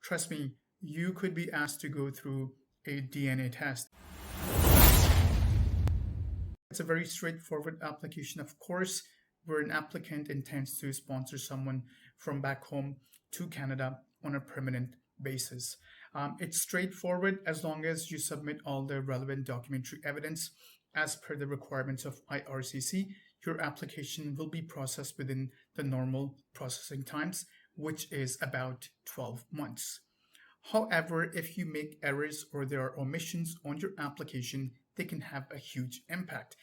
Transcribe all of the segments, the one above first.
Trust me, you could be asked to go through a DNA test. It's a very straightforward application. Of course, where an applicant intends to sponsor someone from back home to Canada on a permanent basis. It's straightforward as long as you submit all the relevant documentary evidence as per the requirements of IRCC. Your application will be processed within the normal processing times, which is about 12 months. However, if you make errors or there are omissions on your application, they can have a huge impact.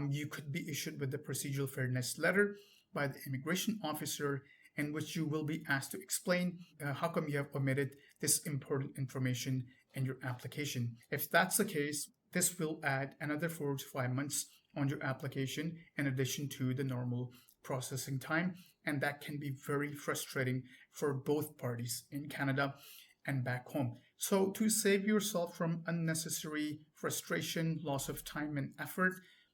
You could be issued with the procedural fairness letter by the immigration officer, in which you will be asked to explain how come you have omitted this important information in your application. If that's the case, this will add another 4 to 5 months on your application in addition to the normal processing time, and that can be very frustrating for both parties in Canada and back home. So to save yourself from unnecessary frustration, loss of time and effort,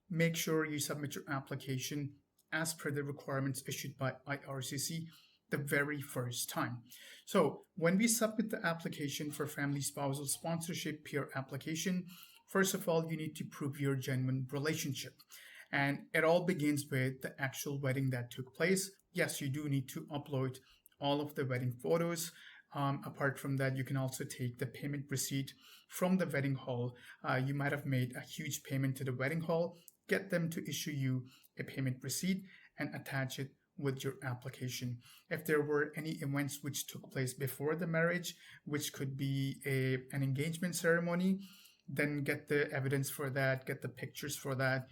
make sure you submit your application as per the requirements issued by IRCC the very first time. So when we submit the application for family spousal sponsorship PR application, first of all, you need to prove your genuine relationship. And it all begins with the actual wedding that took place. Yes, you do need to upload all of the wedding photos. Apart from that, you can also take the payment receipt from the wedding hall. You might have made a huge payment to the wedding hall. Get them to issue you a payment receipt and attach it with your application. If there were any events which took place before the marriage, which could be an engagement ceremony, then get the evidence for that, get the pictures for that,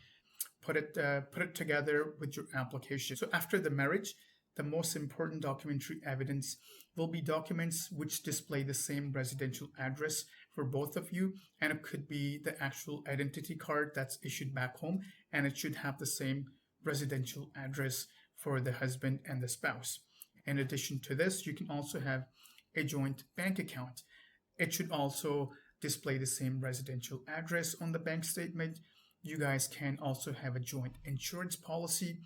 put it together with your application. So after the marriage, the most important documentary evidence will be documents which display the same residential address for both of you, and it could be the actual identity card that's issued back home, and it should have the same residential address for the husband and the spouse. In addition to this, you can also have a joint bank account. It should also display the same residential address on the bank statement. You guys can also have a joint insurance policy.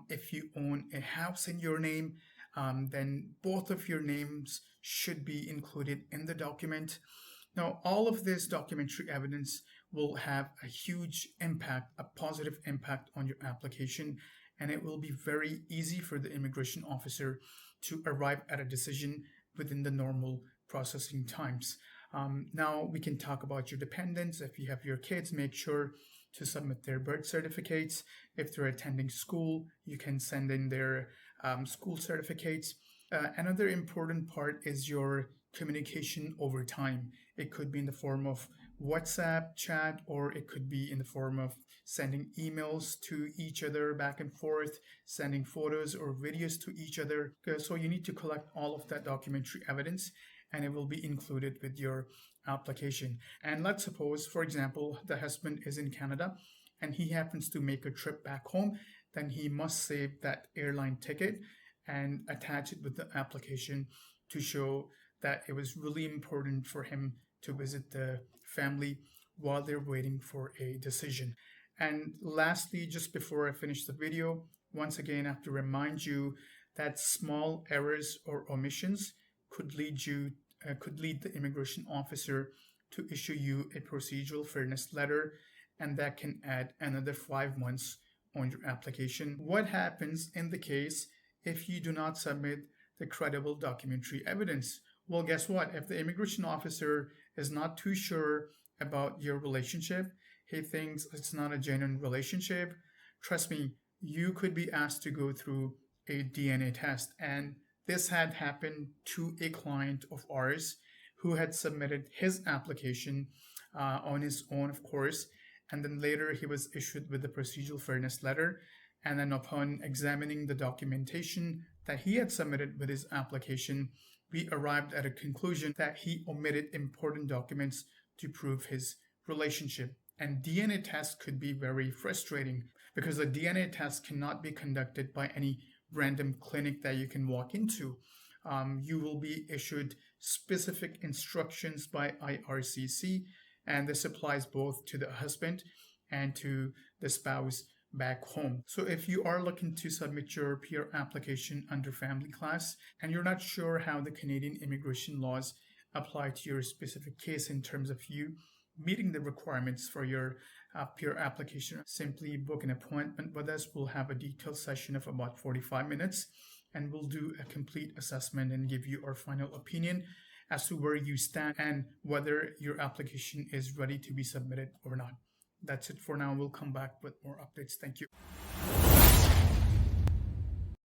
If you own a house in your name, then both of your names should be included in the document. Now, all of this documentary evidence will have a huge impact, a positive impact on your application, and it will be very easy for the immigration officer to arrive at a decision within the normal processing times. Now we can talk about your dependents. If you have your kids, make sure to submit their birth certificates. If they're attending school, you can send in their school certificates. Another important part is your communication over time. It could be in the form of WhatsApp chat, or it could be in the form of sending emails to each other back and forth, sending photos or videos to each other. So you need to collect all of that documentary evidence, and it will be included with your application. And let's suppose, for example, the husband is in Canada and he happens to make a trip back home, then he must save that airline ticket and attach it with the application to show that it was really important for him to visit the family while they're waiting for a decision. And lastly, just before I finish the video, once again, I have to remind you that small errors or omissions could lead the immigration officer to issue you a procedural fairness letter, and that can add another 5 months on your application. What happens in the case if you do not submit the credible documentary evidence? Well, guess what? If the immigration officer is not too sure about your relationship, he thinks it's not a genuine relationship, trust me, you could be asked to go through a DNA test. And this had happened to a client of ours who had submitted his application on his own, of course, and then later he was issued with the procedural fairness letter. And then upon examining the documentation that he had submitted with his application, we arrived at a conclusion that he omitted important documents to prove his relationship. And DNA tests could be very frustrating because a DNA test cannot be conducted by any random clinic that you can walk into. You will be issued specific instructions by IRCC, and this applies both to the husband and to the spouse back home. So if you are looking to submit your PR application under family class and you're not sure how the Canadian immigration laws apply to your specific case in terms of you meeting the requirements for your PR application, simply book an appointment with us. We'll have a detailed session of about 45 minutes and we'll do a complete assessment and give you our final opinion as to where you stand and whether your application is ready to be submitted or not. That's it for now. We'll come back with more updates. Thank you.